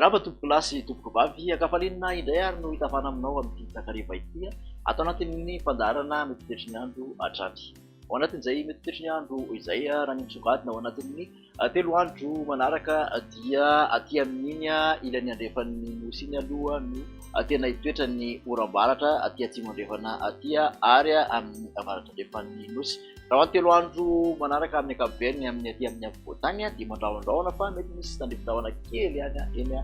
Miarahaba tompoko lasy tompoko vavy akafalinina indray ary no hitafana aminao amin'ity takariva ity atao anatin'ny fandaharana mety tetry ny andro hatrany. Ao anatin'izay mety tetry ny andro izay raha ny misongadina ao anatin'ny 3 andro manaraka dia aty amin'iny ilany andrefan'ny nosy iny aloha no tena hitoetra ny oram-baratra aty atsimo andrefana aty ary amin'ny avaratra andrefan'ny nosy. Raha ny 3 andro manaraka amin'ny ankapobeny amin'ny aty amin'ny afovoantany dia mandrahondrahona fa mety misy tandrifin-tahona kely eny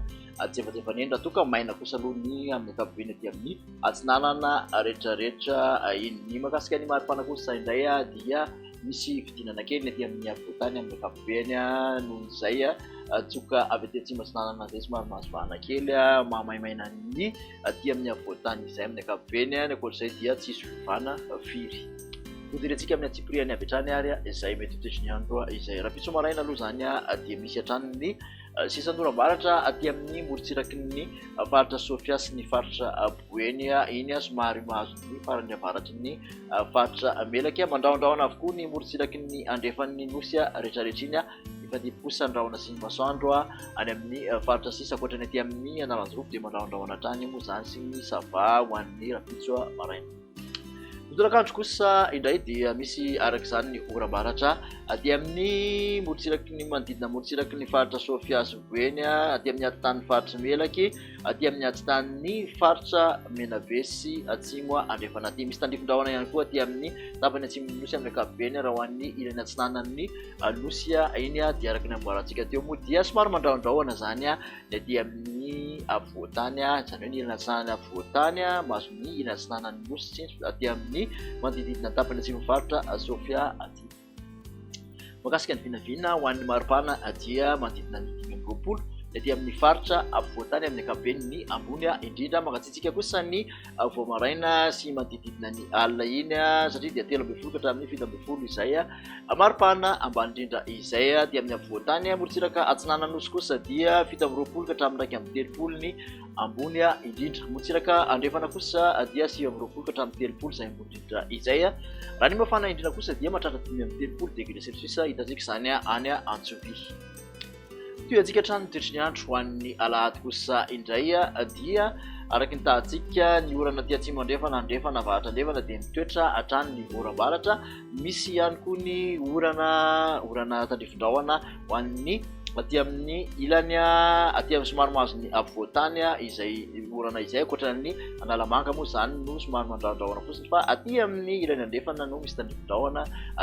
atsefatsefanendra toka maina kosa aloha ny amin'ny ankapobeny aty amin'ny atsinanana rehetrarehetra iny. Ny mahakasika ny maripana kosa indray dia misy fidinana kely aty amin'ny afovoantany amin'ny ankapobeny noho izay tsoka avy aty atsimo atsinanana izay somary mahazovahana kely mahamaimana ny aty amin'ny afovoantany izay amin'ny ankapobeny ny ankoatr'izay dia tsisy fivana firy. Hodiretsika amin'ny atsipiriany avy hatrany ary izay mety tetry ny andro izay raha pitso maraina aloha zany dia misy hatrany ny sisan'oram-baratra aty amin'ny morotsiraky ny faritra Sofia sy ny faritra Boeny iny somary mahazo ny farany avaratry ny faritra Melaky mandrahondrahona avokoa ny morotsiraky ny andrefan'ny nosy rehetrarehetra iny ifandimby kosa andrahona sy ny masoandro any amin'ny faritra sisa ankoatrany aty amin'ny Analanjoropo dia mandrahondrahona hatrany moa zany sy ny sava ho an'ny rapitso maraina. Torakandro kosa indray dia misy araka izany ny oram-baratra aty amin'ny morotsiraky ny manodidina morotsiraky ny faritra Sofia sy Boeny aty amin'ny atitan'ny faritra Melaky aty amin'ny atitan'ny faritra Menavesy atsimo andrefana aty. Misy tandrifin-drahona ihany koa aty amin'ny tapany atsimo nosy amin'ny ankapobeny raha ho an'ny ilany atsinanan'ny nosy iny dia araka ny amboarantsika teo moa dia somary mandrahondrahona zany ny aty amin'ny afovoantany izany hoe ny ilany atsinanany afovoantany mahazo ny ilany atsinanan'ny nosy aty amin'ny manodidina tapany atsimo faritra Sofia aty. Makasika ny vinavina ho an'ny maripana dia manodidina ny 5 aty amin'ny faritra afovoantany amin'ny ankapobeny ny ambony indrindra. Makatsitsika kosa ny voamaraina sy manodidina ny alina iny satria dia 13 ka hatramin'ny 17 izay maripana ambany indrindra izay dia amin'ny afovoantany morotsiraka atsinana nosy kosa dia 17 ka hatramin'ny 30 ny ambony indrindra. Morotsiraka andrefana kosa dia 20 ka hatramin'ny 30 izay ambony indrindra izay. Raha ny mafana indrindra kosa dia mahatratra 30 degré celsius hitantsika izany any Antsovy. Toy-antsika hatrany tetry ny andro ho an'ny alahady kosa indray dia araky ny tahantsika ny orana aty atsimo andrefana avaratra andrefana dia mitoetra hatrany ny oram-baratra. Misy ihany koa ny orana tandrifin-drahona ho an'ny aty amin'ny ilany aty amin'ny somary mahazo ny afovoantany izay orana izay ankoatran'ny Analamanga moa zany no somary mandrahondrahona fotsiny fa aty amin'ny ilany andrefana no misy tandrifin-drahona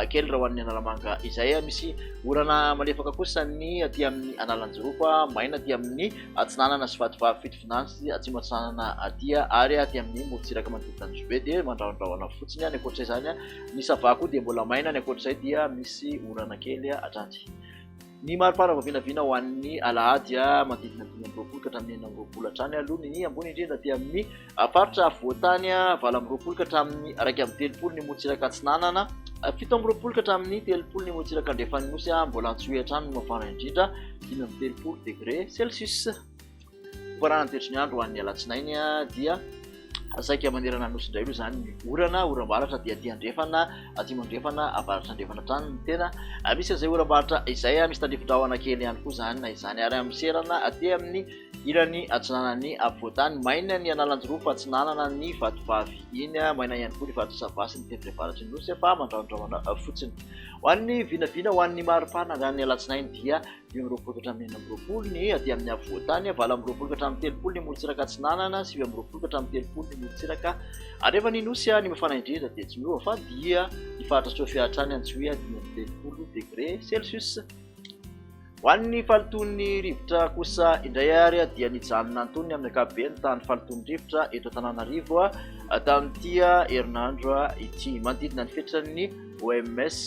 kely raha ho an'ny Analamanga izay. Misy orana malefaka kosa ny aty amin'ny Analanjoropo maina aty amin'ny atsinanana sy fativavy fitofinantsy atsimo atsinanana aty ary aty amin'ny morotsiraka manodidina ny Jobe dia mandrahondrahona fotsiny ny ankoatr'izay zany ny sava koa dia mbola maina ny ankoatr'izay dia misy orana kely hatrany. Ny maripana vavinavina ho an'ny alahady manodidina 20 ka hatramin'ny 9 hatrany aloha ny ambony indrindra dia amin'ny faritra afovoantany 20 ka hatramin'ny 30 ny morotsiraka atsinanana 17 ka hatramin'ny 30 ny morotsiraka andrefan'ny nosy mbola antsohy hatrany no mafana indrindra 30 degré celsius. Farana tetry ny andro ho an'ny alatsinainy dia saika manerana nosy indray aloha zany ny oram-baratra dia aty andrefana atsimo andrefana avaratra andrefana hatrany ny tena misy an'izay oram-baratra izay misy tandrifin-drahona kely ihany koa zany na izany ary amin'ny serana aty amin'ny ilany atsinanany afovoantany maina ny Analanjoropo atsinanana ny Vatovavy iny maina ihany koa ny faritra Sava sy ny tendrem-baratry ny nosy fa mandrahondrahona fotsiny. Ho an'ny vinavina ho an'ny maripana raha ny alatsinainy dia 20 ka hatramin'ny 20 ny aty amin'ny afovoantany 20 ka hatramin'ny 30 ny morotsiraka atsinanana 20 ka hatramin'ny 30 ny morotsiraka andrefany nosy ny mafana indrindra dia tsy miova fa dia ny faritra Sofia hatrany antsohy 30 degré celsius. Ho an'ny falitony rivotra kosa indray ary dia nijanona antony amin'ny ankapobeny tany falitony rivotra eto Antananarivo tamin'ity herinandro ity. Manodidina ny fetran'ny OMS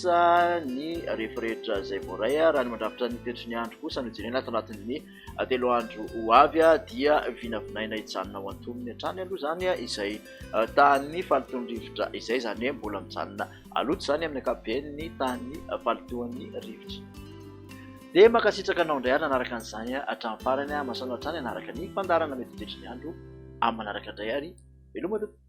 ny rehetrarehetra izay voaray raha ny mandrafitra ny tetry ny andro kosa no jerena ato anatin'ny 3 andro ho avy dia vinavinaina hijanona ho antonony hatrany aloha zany izay tany falitony rivotra izay zany mbola mijanona aloto zany amin'ny ankapobeny ny tany falitohan'ny rivotra. Dia makasitraka anao indray ary nanaraka an'izany hatramin'ny farany masano hatrany nanaraka ny fandarana mety tetry ny andro amin'ny manaraka indray ary veloma tompoko.